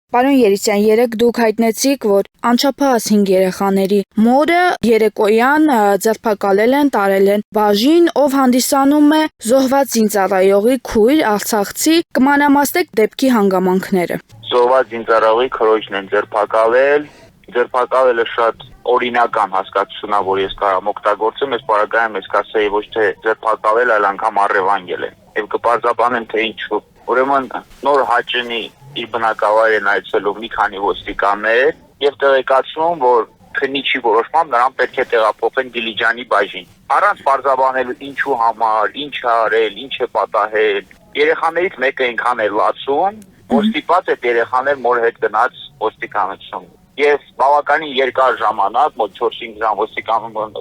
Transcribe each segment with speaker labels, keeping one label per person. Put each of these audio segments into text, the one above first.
Speaker 1: Պարոն Երիցյան, երեկ դուք հայտնեցիք, որ անչափահաս 5 երեխաների մորը երեկոյան ձերբակալել են, տարել են բաժին, ով հանդիսանում է զոհված զինծառայողի քույր արցախցի, կմանրամասնեք դեպքի հանգամանքները։
Speaker 2: Զոհված զինծառայողի քրոջն են ձերբակալելը շատ օրինական հասկացություն է, որ ես կարամ օգտագործեմ, այս պարագայում ես կասեի ոչ թե ձերբակալել, այլ անգամ առևանգել են։ Եվ կպարզաբանեմ, թե ինչու։ Ուրեմն նոր Հաճենի իր բնակավայր են այցելում մի քանի ոստիկաններ եւ տեղեկացնում, որ քննիչի որոշմամբ նրան պետք է տեղափոխեն Դիլիջանի բաժին։ Առանց պարզաբանելու ինչու համար, ինչ է արել, ինչ է պատահել։ Երեխաներից մեկը ինքան է լացում, որ ստիպված է երեխաներ մոր հետ գնաց ոստիկանություն։ Եվ բավականին երկար ժամանակ, մոտ 4-5 ժամ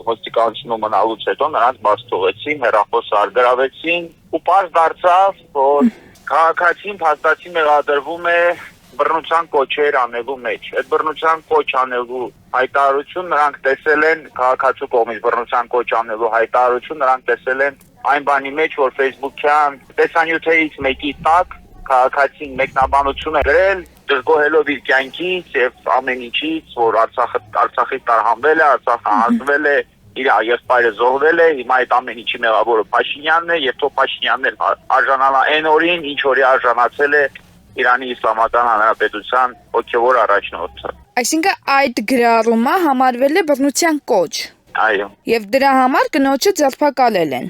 Speaker 2: ոստիկանությունում մնալուց հետո նրանց բաց թողեցին, հեռախոսը արգրավեցին ու պարզ դարձավ, որ քաղաքացին փաստացի մեղադրվում է բռնության կոչեր անելու մեջ։ Այդ բռնության կոչ անելու հայտարարություն նրանք տեսել են քաղաքացու կողմից բռնության կոչ անելու հայտարարություն նրանք տեսել են այն բանի մեջ, որ Facebook-յան տեսանյութերից մեկի տակ քաղաքացին մեկնաբանություն է գրել, դժգոհելով իր կյանքից եւ ամեն ինչից, որ Արցախից տարհանվել է, Արցախը հանձնվել է, իր եղբայրը զոհվել է, հիմա այդ ամեն ինչի մեղավորը Փաշինյանն է եւ թող Փաշինյանն էլ արժանանա այն օրին, ինչ օրի արժանացել է Իրանի Իսլամական Հանրապետության հոգեվոր առաջնորդը։
Speaker 1: Այսինքն այդ գրառումը համարվել է բռնության կոչ։
Speaker 2: Այո։
Speaker 1: Եվ դրա համար կնոջը ձերբակալել են։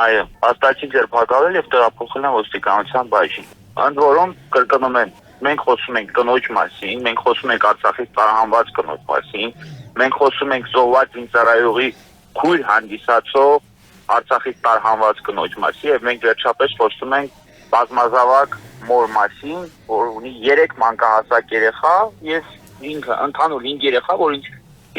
Speaker 2: Այո, հաստատի ձերբակալել եւ տեղափոխել են ոստիկանության բաժին։ Ընդ որում կրկնում եմ, մենք խոսում ենք կնոջ մասին, մենք խոսում ենք Արցախից տարահանված կնոջ մասին, մենք խոսում ենք զոհված զինծառայողի քույր հանդիսացող Արցախից տարհանված կնոջ մասին եւ մենք վերջապես խոսում ենք բազմազավակ մոր մասին, որ ունի 3 մանկահասակ երեխա եւ ինքը ընդհանուր 5 երեխա, որից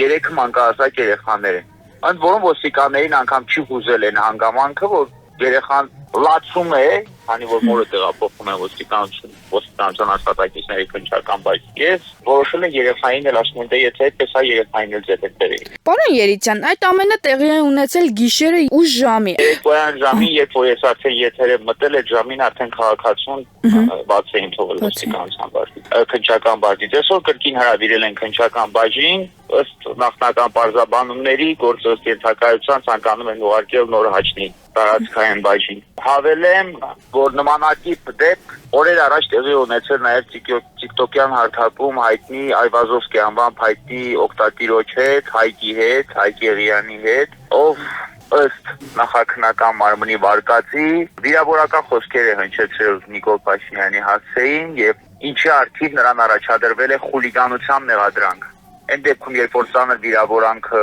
Speaker 2: 3 մանկահասակ երեխաներ են։ Ընդ որում ոստիկաններին անգամ չի հուզել են հանգամանքը, որ երեխան լացում է, քանի որ մորը տեղափոխում է ոստիկանության աշխատակիցների քննչական բաժին։ Ես որոշել եմ երեխային էլ ասում եմ, դե եթե այդպես է երեխային էլ ձեր հետ բերեի։
Speaker 1: Պարոն Երիցյան, այդ ամենը տեղի է ունեցել գիշերը ուշ ժամի։
Speaker 2: Երեկոյան ժամին, երբ որ ես արդեն եթերը մտել այդ ժամին արդեն քաղաքացուն բաց էին թողել ոստիկանության բաժին, քննչական բաժին։ Այսօր կրկին հրավիրել են քննչական բաժին, ըստ նախնական պարզաբանումների, գործ ըստ ենթակայության ցանկանում են ուղարկել նոր Հաճնի տարածքային բաժին։ Հավելեմ, որ նմանատիպ դեպք օրեր առաջ տեղի ունեցել նաև TikTok-յան հարթակում հայտնի Այվազովսկի անվամբ հայտնի օգտատիրոջ հետ, Հայկի Եղյանի հետ, ով ըստ նախաքննական մարմնի վարկածի վիրավորական խոսքեր է հնչեցրել Նիկոլ Փաշինյանի հասցեին եւ ինչի առթիվ նրան առաջադրվել է խուլիգանության մեղադրանք։ Այն դեպքում, երբ որ ծանր վիրավորանքը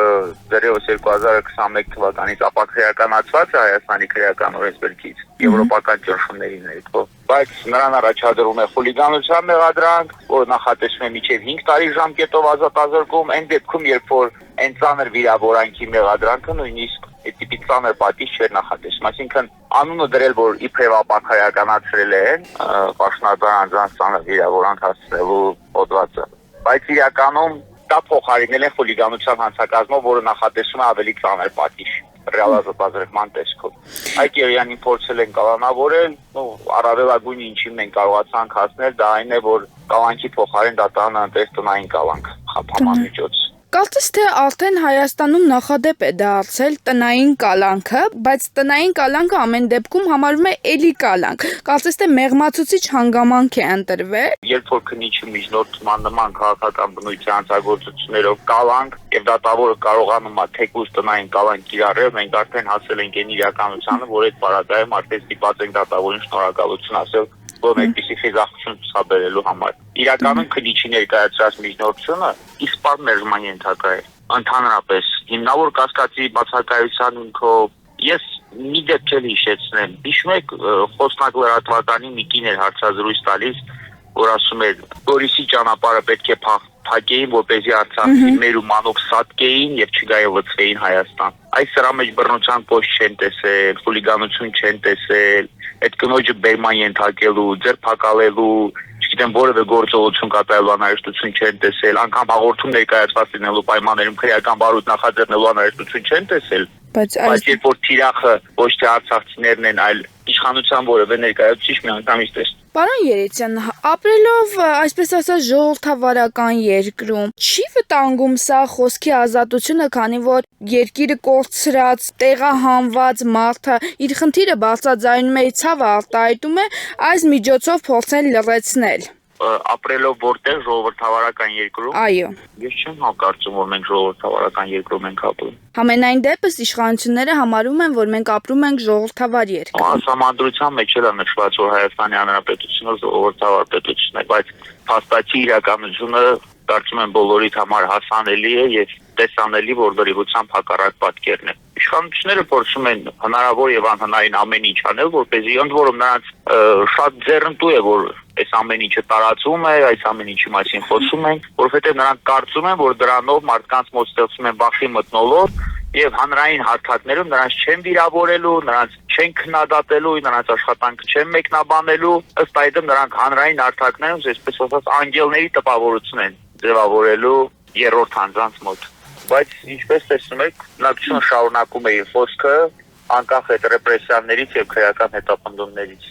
Speaker 2: դեռևս 2021 թվականից ապաքրեականացված է Հայաստանի քրեական օրենսգրքից, եվրոպական ճնշումների ներքո, բայց նրան առաջադրում է խուլիգանության մեղադրանք, որ նախատեսվում է մինչև 5 տարի ժամկետով ազատազրկում, այն դեպքում, երբ որ այն ծանր վիրավորանքի մեղադրանքը նույնիսկ այդ տիպի ծանր պատիժ չէր նախատեսվում, այսինքն անունը դրել, որ իբրև ապաքրեականացրել են պաշտոնական անձանց ծանր վիրավորանք հասցնելու հոդվածը, բայց իրականում դա փոխարինել են խուլիգանության հանցակազմով, որը նախատեսում է ավելի ծանր պատիժ ռեալ ազատազրկման տեսքով։ Այդ Եղյանին փորձել են կալանավորել, առավելագույնը ինչին մենք կարողացանք հասնել, դա այն է, որ կալանքի փոխարեն դատարանը ընտրեց տնային կալանք խափանմիջոց։
Speaker 1: Կարծես թե արդեն Հայաստանում նախադեպ է դարձել տնային կալանքը, բայց տնային կալանքը ամեն դեպքում համարվում է էլի կալանք։ Կարծես թե մեղմացուցիչ հանգամանք է ընտրվել։
Speaker 2: Երբ որ քննիչի միջնորդման նման քաղաքական բնույթի հանցագործություններով կալանք եւ դատավորը կարողանում է թեկուզ տնային կալանք կիրառել, մենք արդեն հասել ենք այն իրականությանը, որ այդ պարագայում արդեն ստիպված ենք դատավորին շնորհակալություն ասել, որ այդպիսի խիզախություն ցուցաբերելու համար։ Իրականում քննիչի ներկայացրած միջնորդությունը իսպառ մերժման ենթակա է։ Ընդհանրապես հիմնավոր կասկածի բացակայության հիմքով ես մի դեպք էլ հիշեցնեմ։ Հիշում եք խոսնակ լրատվականի մի կին էր հարցազրույց տալիս, որ ասում էր Գորիսի ճանապարհը պետք է փակեին, որպեսզի Արցախի մեր ու մանոկ սատկեին եւ չգային լցվեին Հայաստան։ Այս սրա մեջ բռնության կոչ չեն տեսել, խուլիգանություն չեն տեսել, այդ կնոջը բերման ենթարկելու, ձերբակալելու, չգիտեմ որևէ գործողություն կատարելու անհրաժեշտություն չեն տեսել, անգամ հաղորդում ներկայացված լինելու պայմաններում քրեական բարույթ նախաձեռնելու անհրաժեշտություն չեն տեսել։ Բայց երբ որ թիրախը ոչ թե արցախցիներն են, այլ իշխանության որևէ ներկայացուցիչ մի անգամից
Speaker 1: Պարոն Երեցյան, ապրելով այսպես ասած ժողովրդավարական երկրում, չի վտանգում սա խոսքի ազատությունը, քանի որ երկիրը կորցրած, տեղահանված մարդը իր խնդիրը բարձրաձայնում է, ցավը արտահայտում է, այս միջոցով փորձեն լռեցնել։
Speaker 2: Ապրելով որտեղ ժողովրդավարական երկրում։
Speaker 1: Այո։
Speaker 2: Ես չեմ կարծում, որ մենք ժողովրդավարական երկրում ենք ապրում։
Speaker 1: Համենայն դեպս իշխանությունները համարում են, որ մենք ապրում ենք ժողովրդավար երկրում։
Speaker 2: Համանդրության մեջ էլ է նշված, որ Հայաստանի Հանրապետությունը ժողովրդավար պետություն է, բայց փաստացի իրականությունը կարծում եմ բոլորիդ համար հասանելի է եւ տեսանելի, որ դրիվությամբ հակառակ պատկերն է։ Իշխանությունները փորձում են հնարավոր եւ անհնարին ամեն ինչ անել, որպեսզի ընդ որում նրանց շատ ձեռնտու է, որ այս ամեն ինչը տարածվում է, այս ամեն ինչի մասին խոսում են, որովհետեւ նրանք կարծում են, որ դրանով մարդկանց մոտ ստեղծում են բախի մթնոլորտ եւ հանրային հարթակներում նրանց չեն վիրավորելու, նրանց չեն քննադատելու, նրանց աշխատանքը չեն մեկնաբանելու, ըստ այդմ նրանք հանրային հարթակներում, այսպես ասած, անգելների տպավորություն են ձևավորելու երրորդ անձանց մոտ։ Բայց ինչպես տեսնում եք, բնակչությունը շարունակում է իր խոսքը անկախ այդ ռեպրեսիաներից եւ քրեական հետապնդումներից։